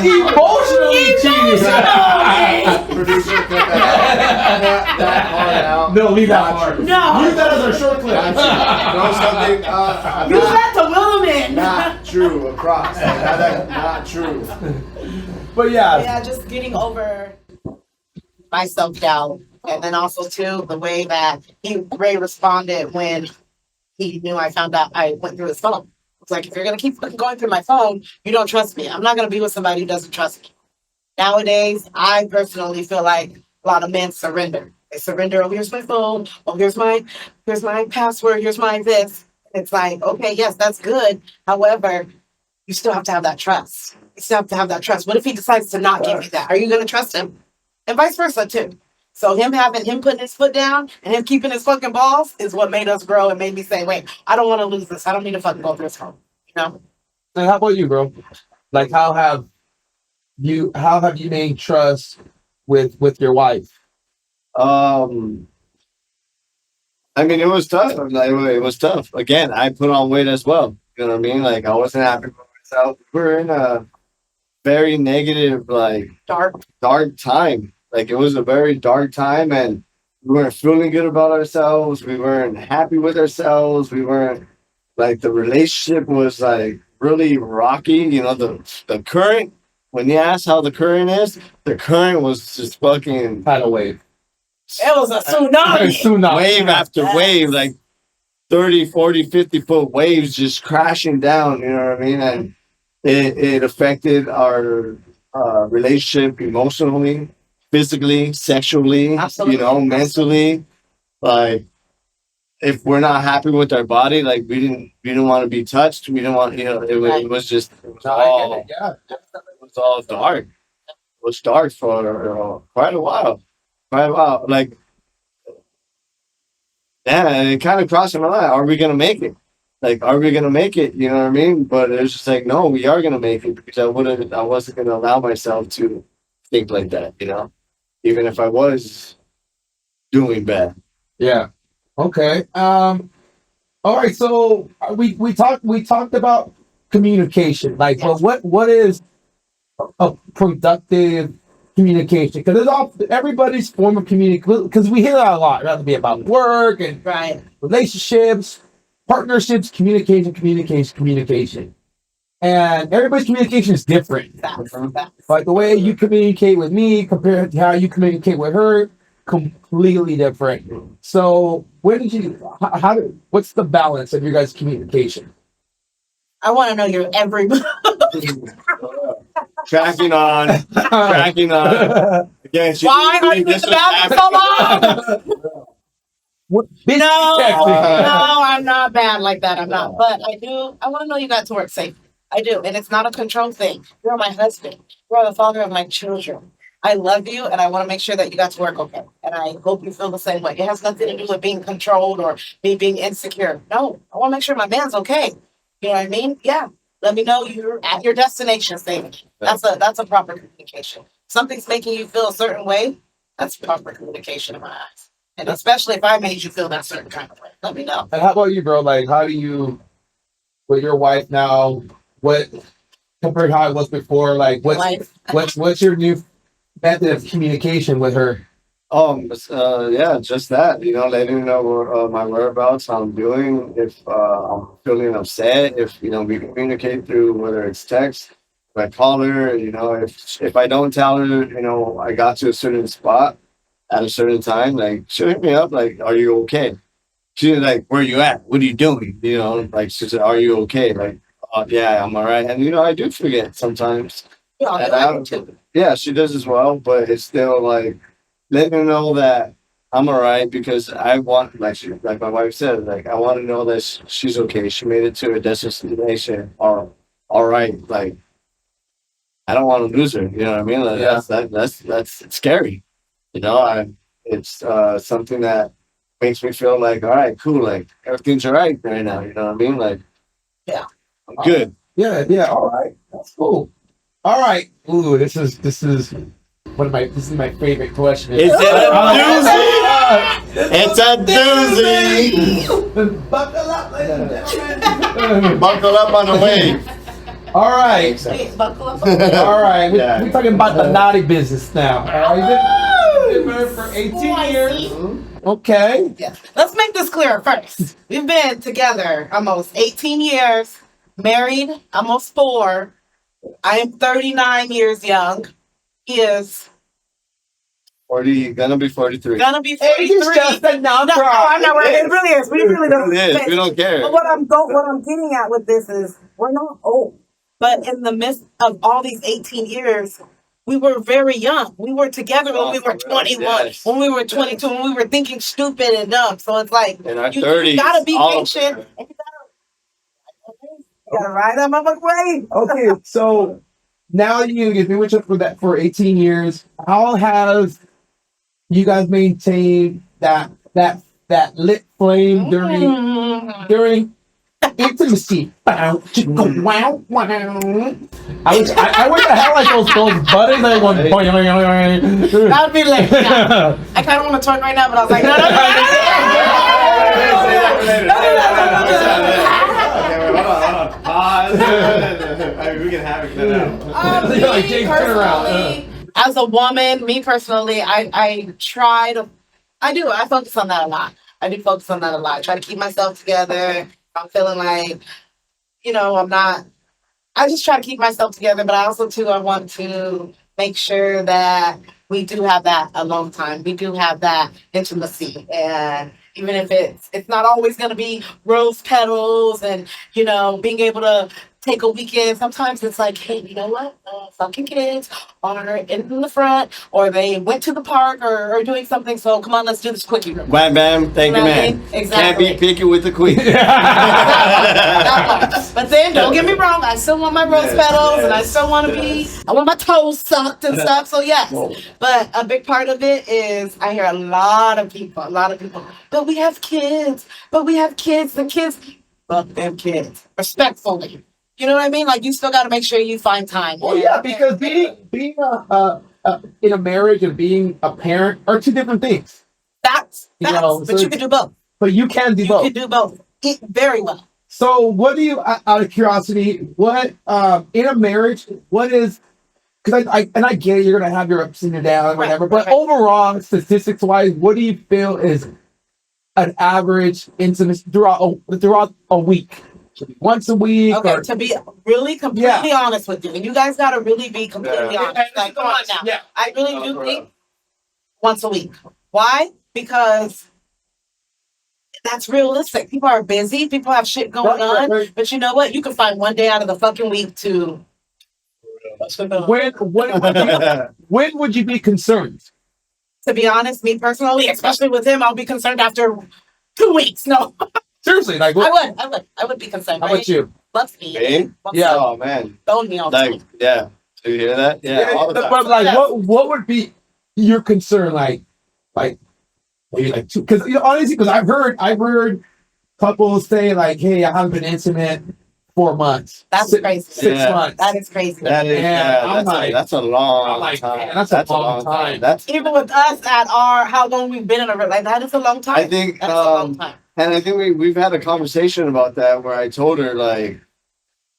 B: Emotionally cheating.
A: Producer, cut that part out.
B: No, leave that part.
C: No.
B: Use that as our short clip.
A: Throw something.
C: Use that to Williman.
A: Not true across. Not true.
B: But yeah,
C: Yeah, just getting over my self-doubt. And then also, too, the way that Ray responded when he knew I found out I went through his phone. It's like, if you're going to keep going through my phone, you don't trust me. I'm not going to be with somebody who doesn't trust me. Nowadays, I personally feel like a lot of men surrender. They surrender, oh, here's my phone. Oh, here's my password. Here's my this. It's like, okay, yes, that's good. However, you still have to have that trust. You still have to have that trust. What if he decides to not give you that? Are you going to trust him? And vice versa, too. So him putting his foot down and him keeping his fucking balls is what made us grow and made me say, wait, I don't want to lose this. I don't need to fucking go through this home. You know?
B: and how about you, bro? Like, how have you made trust with your wife?
A: I mean, it was tough. Like, it was tough. Again, I put on weight as well. You know what I mean? Like, I wasn't happy with myself. We're in a very negative, like,
C: Dark.
A: time. Like, it was a very dark time, and we weren't feeling good about ourselves. We weren't happy with ourselves. We weren't, like, the relationship was, like, really rocky. You know, the current, when you ask how the current is, the current was just fucking
B: Tidal wave.
C: It was a tsunami.
A: wave after wave, like 30, 40, 50-foot waves just crashing down, you know what I mean? And it affected our relationship emotionally, physically, sexually,
C: Absolutely.
A: mentally. Like if we're not happy with our body, like we didn't want to be touched. We didn't want
C: Right.
A: it was just
B: No, I get it. Yeah.
A: it was all dark. It was dark for quite a while. Quite a while. Like yeah, it kind of crossed my mind. Are we gonna make it? Like, are we gonna make it? You know what I mean? But it was just like, no, we are gonna make it because I wasn't gonna allow myself to think like that. Even if I was doing bad.
B: Yeah. Okay. All right. So we talked about communication. Like, but what is a productive communication? Because it's all everybody's form of communication. Because we hear that a lot, rather be about work and
C: Right.
B: relationships, partnerships, communication. And everybody's communication is different.
C: Facts.
B: Like the way you communicate with me compared to how you communicate with her, completely different. So, where did you? What's the balance of your guys' communication?
C: I want to know your every move.
A: Tracking on, tracking on. Again,
C: Why are you in the bathroom so long? No, I'm not bad like that. I'm not. But I do. I want to know you got to work safe. I do. And it's not a control thing. You're my husband. You're the father of my children. I love you and I want to make sure that you got to work okay. And I hope you feel the same way. It has nothing to do with being controlled or me being insecure. No, I want to make sure my man's okay. You know what I mean? Yeah. Let me know you're at your destination safe. That's a proper communication. Something's making you feel a certain way. That's proper communication in my eyes. And especially if I made you feel that certain kind of way. Let me know.
B: And how about you, bro? Like, how do you with your wife now? What compared to how it was before? Like, what's your new method of communication with her?
A: Yeah, just that. Letting her know my whereabouts, how I'm doing, if I'm feeling upset, if we communicate through whether it's text, if I call her, if I don't tell her, I got to a certain spot at a certain time, like she'll hit me up, like, "Are you okay?" She's like, "Where you at? What are you doing?" Like she said, "Are you okay?" Like, "Oh yeah, I'm all right." And I do forget sometimes.
C: Yeah,
A: And
C: I do too.
A: yeah, she does as well, but it's still like letting her know that I'm all right because I want, like my wife said, like I want to know that she's okay. She made it to her destination, all right. Like I don't want to lose her. You know what I mean? Like,
B: Yeah.
A: that's scary. It's something that makes me feel like, all right, cool, like everything's all right now. You know what I mean? Like,
C: Yeah.
A: I'm good.
B: Yeah. All right. That's cool. All right. Ooh, this is this is my favorite question.
A: Is it a doozy? It's a doozy.
B: Buckle up, ladies and gentlemen.
A: Buckle up on the way.
B: All right.
C: Wait, buckle up.
B: All right.
A: Yeah.
B: We're talking about the naughty business now. All right. You've been married for 18 years. Okay.
C: Yeah. Let's make this clear first. We've been together almost 18 years, married almost 4. I am 39 years young. He is
A: 40, gonna be 43.
C: gonna be
B: Age is
C: 43.
B: just a number.
C: No, I know it really is. We really don't.
A: It is. We don't care.
C: But what I'm getting at with this is we're not old. But in the midst of all these 18 years, we were very young. We were together when we were 21,
A: Yes.
C: when we were 22, when we were thinking stupid and dumb. So it's like
A: In our
C: you
A: 30s.
C: gotta be
A: all of
C: patient.
A: us.
C: And you gotta ride on my way.
B: Okay, so now you've been with us for 18 years. How has you guys maintained that lit flame during intimacy? Wow, wow, wow. I wish I had like those buttons that are going.
C: That'd be like, yeah. I kind of want to talk right now, but I was like, no.
A: Hold on. Pause. We can have it cut out.
B: Like, James, turn around.
C: As a woman, me personally, I try to, I focus on that a lot. I do focus on that a lot. I try to keep myself together. I'm feeling like, I just try to keep myself together, but I also too, I want to make sure that we do have that alone time. We do have that intimacy. And even if it's not always going to be rose petals and, being able to take a weekend. Sometimes it's like, hey, you know what? Fucking kids are in the front, or they went to the park, or doing something. So come on, let's do this quickie.
A: Bam, bam. Thank you,
C: know what I
A: man.
C: mean? Exactly.
A: Can't be picky with the queen.
C: But then don't get me wrong, I still want my rose petals, and I still want to be. I want my toes sucked and stuff. So yes, but a big part of it is I hear a lot of people. But we have kids. The kids. Fuck them kids. Respectfully. You know what I mean? Like, you still got to make sure you find time.
B: Well, yeah, because being in a marriage and being a parent are two different things.
C: That's
B: You know,
C: but
B: so
C: you can do both.
B: But you can do
C: You
B: both.
C: can do both. It very well.
B: So, what do you, out of curiosity, what in a marriage, what is? Because I get it, you're gonna have your ups and your downs, whatever.
C: Right,
B: but
C: right.
B: overall, statistics wise, what do you feel is an average intimacy throughout a week? Once a week?
C: Okay,
B: or,
C: to be really completely honest with you, and you guys got to really be completely honest. Like, come on now.
B: Yeah.
C: I really do think once a week. Why? Because that's realistic. People are busy. People have shit going on.
B: Right.
C: But you know what? You can find one day out of the fucking week to.
B: When would you be concerned?
C: To be honest, me personally, especially with him, I'll be concerned after 2 weeks. No,
B: Seriously, like what?
C: I would be concerned.
B: How about you?
C: Let's be.
A: Me?
B: Yeah.
A: Oh man.
C: Don't me all the
A: Like,
C: time.
A: yeah. Do you hear that? Yeah. all the time.
B: But like, what would be your concern? Like maybe like two? Because honestly, because I've heard couples say like, "Hey, I haven't been intimate 4 months."
C: That's crazy.
B: 6
A: Yeah.
B: months.
C: That is crazy.
A: That is,
B: Yeah, I'm
A: that's a long
B: I'm like,
A: time.
B: man, that's a long time.
A: That's,
C: Even with us at our how long we've been in a like that is a long time.
A: I think,
C: That is a long time.
A: and I think we've had a conversation about that where I told her, like,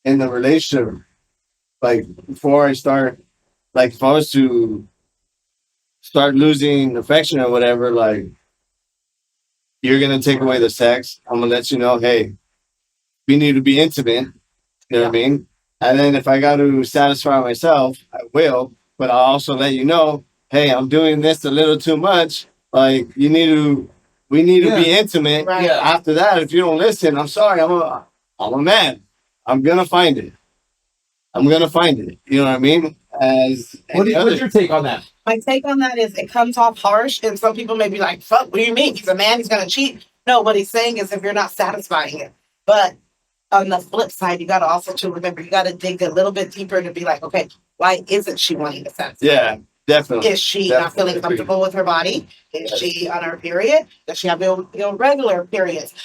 A: in the relationship, like, before I start, like, if I was to start losing affection or whatever, like, you're gonna take away the sex. I'm gonna let you know, hey, we need to be intimate. You know what I mean? And then if I got to satisfy myself, I will. But I'll also let you know, hey, I'm doing this a little too much. Like, we need to be intimate.
C: Right.
B: Yeah.
A: After that, if you don't listen, I'm sorry. I'm a man. I'm gonna find it. You know what I mean?
B: What's your take on that?
C: My take on that is it comes off harsh, and some people may be like, "Fuck, what do you mean? He's a man. He's gonna cheat." No, what he's saying is if you're not satisfying it. But on the flip side, you got to also to remember you got to dig a little bit deeper to be like, okay, why isn't she wanting to satisfy?
A: Yeah, definitely.
C: Is she not feeling comfortable with her body? Is she on her period? Does she have irregular periods?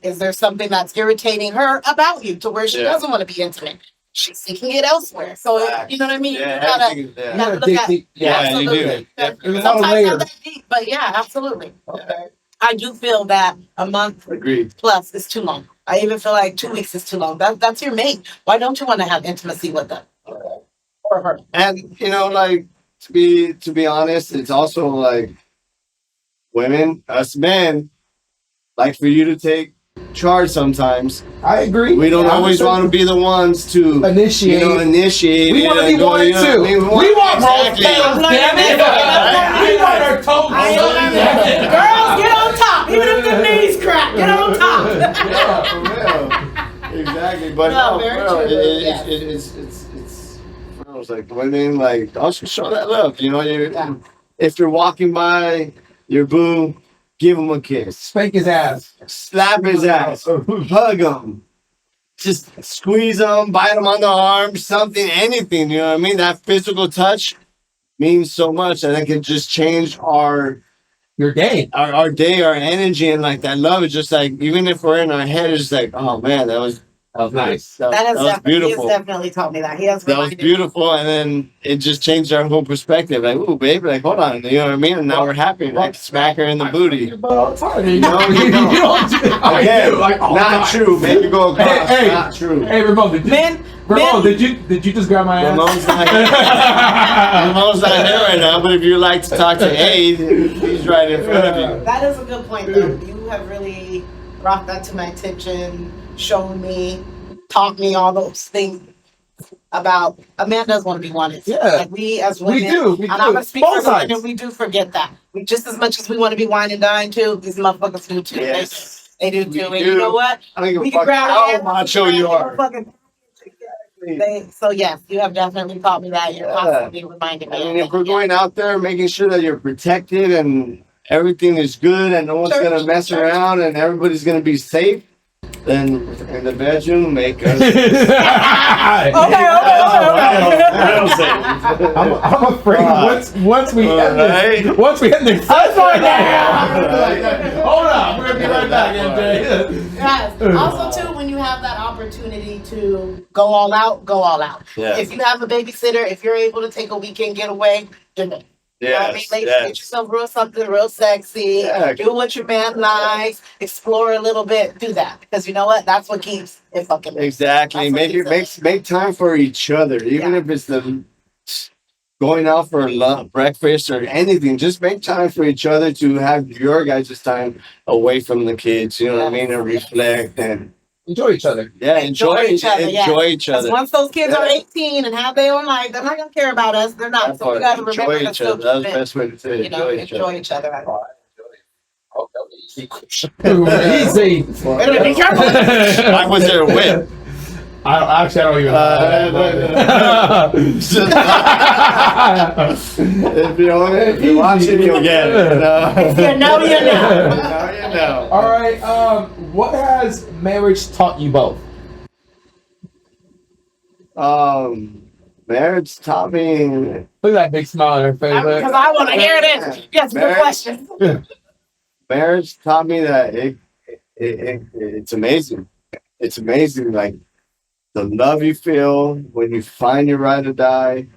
C: Is there something that's irritating her about you to where she doesn't want to be intimate? She's seeking it elsewhere. So you know what I mean?
A: Yeah,
C: you gotta look at
A: you do.
C: absolutely.
B: There's a lot of
C: Sometimes
B: layers.
C: not that deep, but yeah, absolutely. Okay. I do feel that a month
A: Agreed.
C: plus is too long. I even feel like 2 weeks is too long. That's your mate. Why don't you want to have intimacy with them or her?
A: And like, to be honest, it's also like women, us men, like for you to take charge sometimes.
B: I agree.
A: We don't always want to be the ones to
B: initiate.
A: Initiate.
B: We want to be one too. We want rose petals, damn it. We want our toes.
C: Girls, get on top. Even if the knees crack, get on top.
A: Yeah, for real. Exactly. But
C: No,
A: no,
C: very
A: for real,
C: true.
A: it's for real, like women, like also show that love. If you're walking by your boo, give him a kiss.
B: Spank his ass.
A: Slap his ass. Hug him. Just squeeze him, bite him on the arm, something, anything. You know what I mean? That physical touch means so much. And it can just change
B: Your day.
A: our day, our energy, and like that love is just like, even if we're in our head, it's just like, oh man, that was
B: nice.
A: That was beautiful.
C: He has definitely taught me that. He has
A: That was
C: reminded me.
A: beautiful, and then it just changed our whole perspective. Like, ooh, babe, like, hold on, you know what I mean? And now we're happy. Like, smack her in the booty.
B: You
A: No,
B: don't do
A: Again, not true. Maybe go across.
B: Hey,
A: not true.
B: Hey, Ramon, did you just grab my ass?
A: Ramon's not here right now, but if you'd like to talk to Aid, he's right in front of you.
C: That is a good point, though. You have really brought that to my attention, shown me, taught me all those things about a man does want to be wanted.
B: Yeah.
C: Like we as women,
B: We do.
C: and I'm a speaker
B: Both
C: for women,
B: sides.
C: we do forget that. We just as much as we want to be wine and dine too, these motherfuckers do too.
A: Yes.
C: They do
A: We
C: too. And
A: do.
C: you know what?
A: I don't give
C: We
A: a
C: can
A: fuck
C: grab
A: how
C: their hands,
A: macho you are.
C: fucking So yes, you have definitely taught me that. You're constantly reminding me.
A: I mean, if we're going out there, making sure that you're protected and everything is good and no one's gonna mess around and everybody's gonna be safe, then in the bedroom, make us.
C: Okay.
B: I'm afraid once we end this, hold on, we're gonna be right back, MJ.
C: Yes. Also, too, when you have that opportunity to go all out, go all out.
A: Yeah.
C: If you have a babysitter, if you're able to take a weekend getaway, do it. You know what I mean? Get yourself something real sexy.
A: Yeah.
C: Do what your man likes. Explore a little bit. Do that, because you know what? That's what keeps it fucking.
A: Exactly. Make time for each other, even if it's going out for breakfast or anything. Just make time for each other to have your guys' time away from the kids. You know what I mean? And reflect and
B: enjoy each other.
A: Yeah, enjoy each other. Enjoy each other.
C: Once those kids are 18 and have their own life, they're not gonna care about us. They're not. So we gotta remember to still keep
A: That's the best way to say it.
C: You know, enjoy each other.
B: Easy.
C: Be careful.
A: I was there with.
B: I don't even know.
A: If you're watching, you'll get it.
C: If you know, you know.
A: Now you know.
B: All right. What has marriage taught you both?
A: Marriage taught me.
B: Look at that big smile on her face.
C: Because I want to hear this. Yes, good question.
A: Marriage taught me that it's amazing. It's amazing, like the love you feel when you find your ride or die,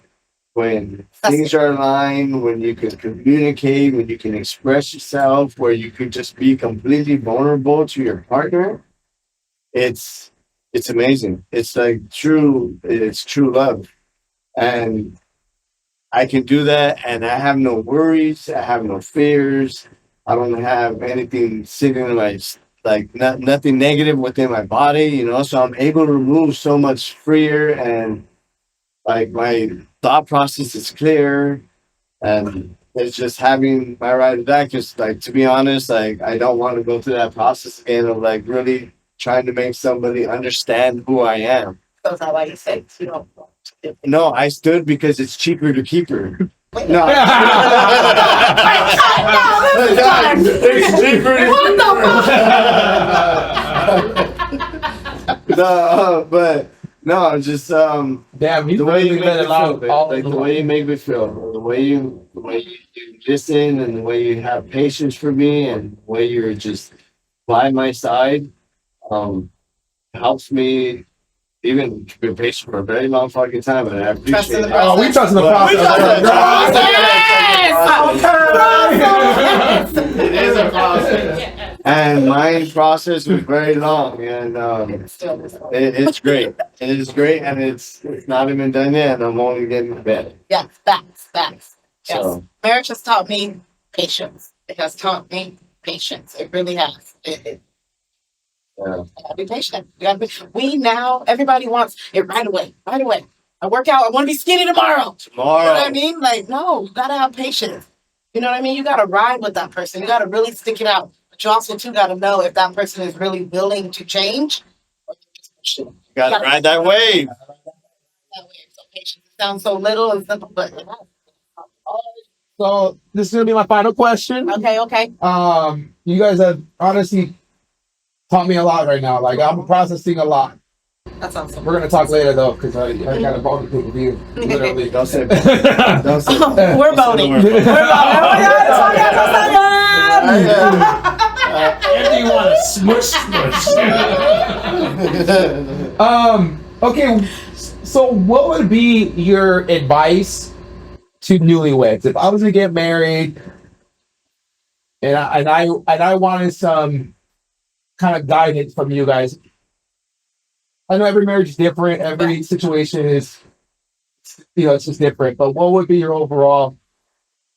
A: when things are aligned, when you can communicate, when you can express yourself, where you can just be completely vulnerable to your partner. It's amazing. It's like true love. And I can do that and I have no worries, I have no fears. I don't have anything sitting in my nothing negative within my body, you know, so I'm able to move so much freer and like my thought process is clear and it's just having my ride or die. Because like, to be honest, like I don't want to go through that process again of like really trying to make somebody understand who I am.
C: So is that why you said you don't?
A: No, I stood because it's cheaper to keep her. No. It's cheaper to
C: What the fuck?
A: but no, I'm just
B: damn, he's
A: the way you
B: really
A: make me feel, like the way you make me feel, the way you listen, and the way you have patience for me, and the way you're just by my side, helps me. Even been patient for a very long fucking time, and I appreciate it.
B: Oh, we trust in the process.
A: It is a process. And my process was very long, and it's great. It is great, and it's not even done yet, and I'm only getting better.
C: Yeah, facts. Yes.
A: So.
C: Marriage has taught me patience. It has taught me patience. It really has.
A: Yeah.
C: Be patient. Everybody wants it right away. Right away. I work out. I want to be skinny tomorrow. You know what I mean? Like, no, you gotta have patience. You know what I mean? You gotta ride with that person. You gotta really stick it out. But you also too gotta know if that person is really willing to change.
A: You gotta ride that wave.
C: So patience sounds so little and simple, but
B: So this is gonna be my final question.
C: okay.
B: You guys have honestly taught me a lot right now. Like I'm processing a lot.
C: That's awesome.
B: We're gonna talk later though, because I got a bone to pick with you. Literally.
A: Don't say that. Don't say that.
C: We're voting.
B: Andy, you want to smush? Okay. So, what would be your advice to newlyweds if I was to get married, and I wanted some kind of guidance from you guys? I know every marriage is different. Every situation is, it's just different. But what would be your overall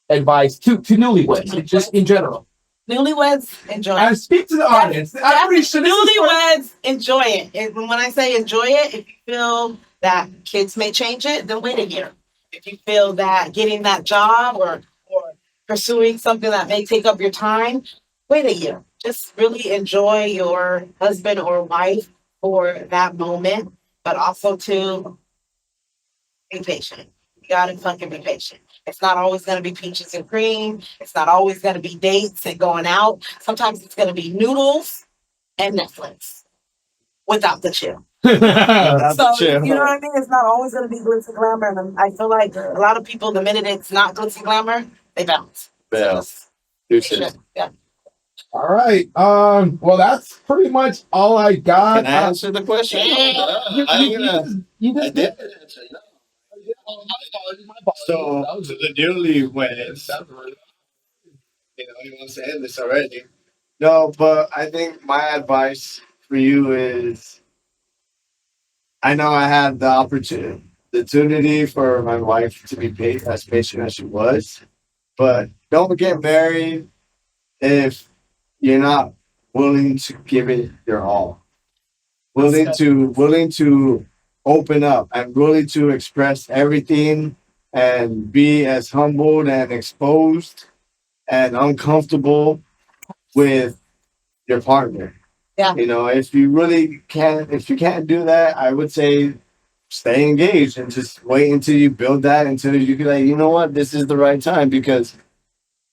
B: advice to newlyweds, just in general?
C: Newlyweds, enjoy it.
B: I speak to the audience.
C: Newlyweds, enjoy it. And when I say enjoy it, if you feel that kids may change it, then wait a year. If you feel that getting that job or pursuing something that may take up your time, wait a year. Just really enjoy your husband or wife for that moment. but also to be patient. You gotta fucking be patient. It's not always gonna be peaches and cream. It's not always gonna be dates and going out. Sometimes it's gonna be noodles and Netflix without the chill. So you know what I mean? It's not always gonna be glitz and glamour. And I feel like a lot of people, the minute it's not glitz and glamour, they bounce.
A: Yeah.
C: Yeah.
B: All right. Well, that's pretty much all I got.
A: Can I answer the question?
B: You just did.
A: answer. So, to the newlyweds, you want to end this already. No, but I think my advice for you is I know I had the opportunity for my wife to be as patient as she was, but don't get married if you're not willing to give it your all. Willing to open up and willing to express everything and be as humbled and exposed and uncomfortable with your partner.
C: Yeah.
A: If you really can't, if you can't do that, I would say stay engaged and just wait until you build that until you can like, you know what, this is the right time. Because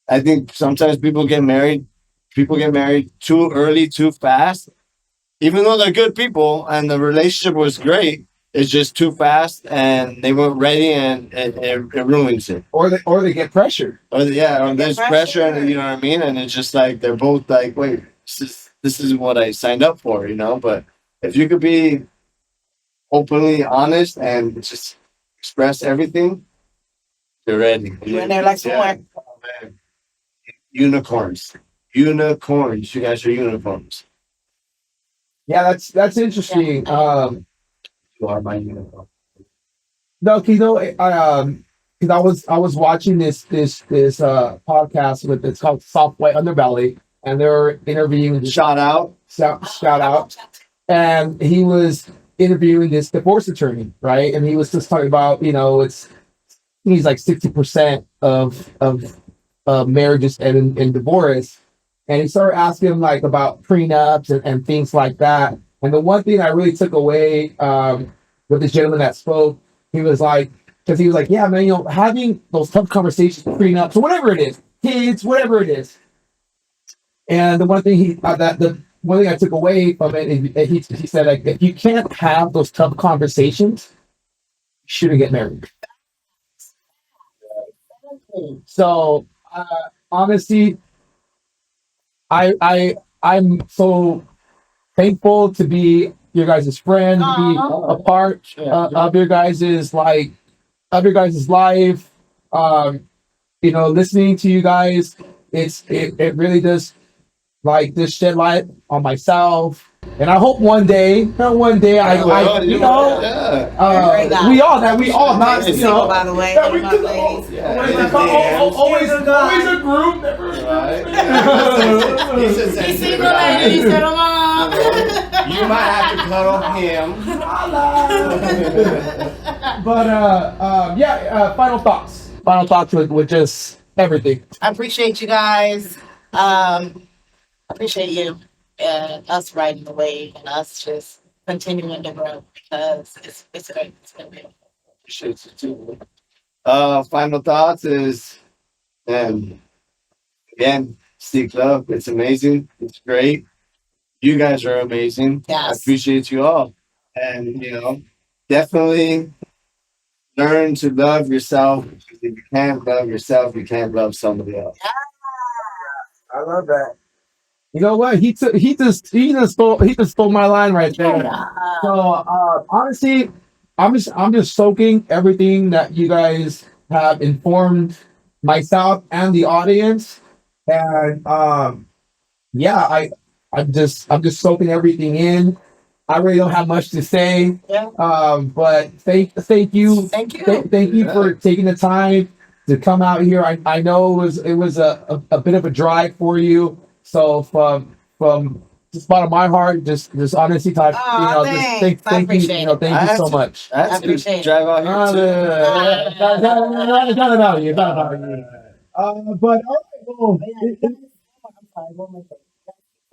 A: I think sometimes people get married too early, too fast, even though they're good people and the relationship was great. It's just too fast and they weren't ready and it ruins it.
B: Or they get pressured.
A: Or there's pressure and you know what I mean? And it's just like they're both like, wait, this is what I signed up for, But if you could be openly honest and just express everything, you're ready.
C: You're in there like more.
A: Oh, man. Unicorns. You guys are unicorns.
B: Yeah, that's interesting.
A: You are my unicorn.
B: No, because I was watching this podcast with it's called Soft White Underbelly, and they're interviewing
A: Shout out.
B: shout out, and he was interviewing this divorce attorney, right? And he was just talking about he's like 60% of marriages and divorce, and he started asking him like about prenups and things like that. And the one thing I really took away with the gentleman that spoke, he was like, because he was like, yeah, man, having those tough conversations, prenups, or whatever it is, kids, whatever it is. And the one thing the one thing I took away from it, he said, like, if you can't have those tough conversations, you shouldn't get married. So honestly, I'm so thankful to be your guys' friend, to be a part of your guys' life. Listening to you guys, it really does just shed light on myself. And I hope one day, we all not
C: by the way,
B: always a group, never
C: He's single, ladies, settle up.
A: You might have to cuddle him.
B: But final thoughts with just everything.
C: I appreciate you guys. I appreciate you and us riding the wave and us just continuing to grow because it's great. It's been beautiful.
A: Appreciate you too. Final thoughts is, and again, Seek Love. It's amazing. It's great. You guys are amazing.
C: Yes.
A: I appreciate you all. And, definitely learn to love yourself. Because if you can't love yourself, you can't love somebody else.
B: I love that. You know what? He just stole my line right there. So honestly, I'm just soaking everything that you guys have informed myself and the audience, and I'm just soaking everything in. I really don't have much to say.
C: Yeah.
B: But thank you.
C: Thank you.
B: Thank you for taking the time to come out here. I know it was a bit of a drive for you. So from just bottom of my heart, just honestly, type,
C: thanks.
B: thank you, thank you so much.
A: That's good to drive out here too.
B: It's not about you. It's not about you. But all right, well,
C: I'm sorry, one more thing.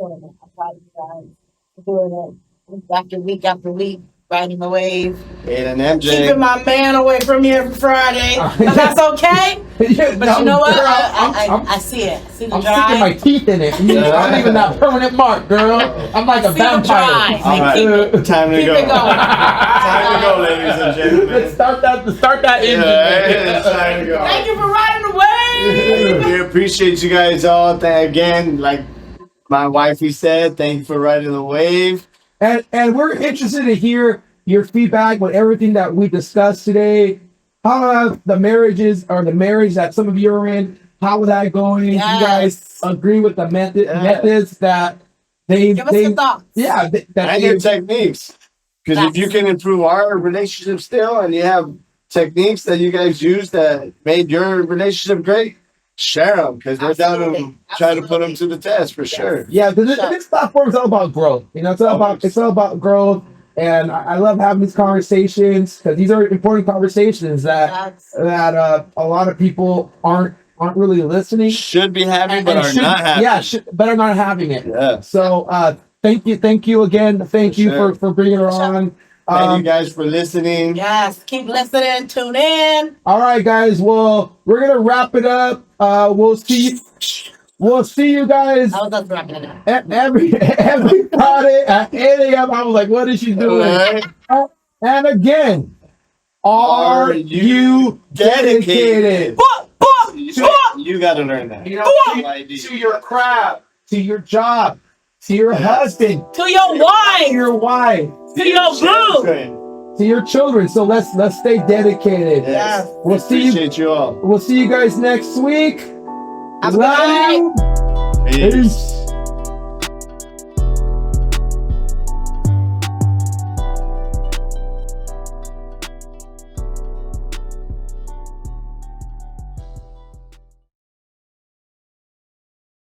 C: I'm proud of you guys for doing it week after week after week, riding the wave.
A: And MJ.
C: Keeping my man away from me every Friday. But that's okay.
B: Yeah,
C: But
B: no,
C: you know what?
B: girl,
C: I see it. I see the
B: I'm
C: drive.
B: sticking my teeth in it. I'm leaving that permanent mark, girl. I'm like a
C: See the
B: vampire.
C: drive.
A: All right, time to
C: Keep
A: go.
C: it going.
A: Time to go, ladies and gentlemen.
B: Let's start that engine.
A: Yeah, it's time to go.
C: Thank you for riding the wave.
A: We appreciate you guys all. Again, like my wifey said, thank you for riding the wave.
B: And we're interested to hear your feedback with everything that we discussed today. How have the marriages or the marriage that some of you are in, how is that going?
C: Yes.
B: You guys agree with the methods that they
C: Give us your thoughts.
B: Yeah,
A: And your techniques. Because if you can improve our relationship still and you have techniques that you guys use that made your relationship great, share them because we're down to try to put them to the test for sure.
B: Yeah, because this platform is all about growth. You know, it's all about growth. And I love having these conversations because these are important conversations that a lot of people aren't really listening.
A: Should be having, but are not having.
B: Yeah, but are not having it.
A: Yeah.
B: So thank you again. Thank you for bringing her on.
A: Thank you guys for listening.
C: Yes, keep listening. Tune in.
B: All right, guys. Well, we're gonna wrap it up. We'll see you guys
C: I was just wrapping it up.
B: every Friday at 8 a.m. I was like, what is she doing?
A: Right.
B: And again, are you dedicated?
A: You got to learn that.
B: You know, to your craft, to your job, to your husband,
C: To your wife.
B: to your wife,
C: To your boo.
B: to your children. So let's stay dedicated.
A: Yes.
B: We'll see you.
A: Appreciate you all.
B: We'll see you guys next week.
C: Have a good
B: Love
C: night.
B: you.
A: Peace.
B: Peace.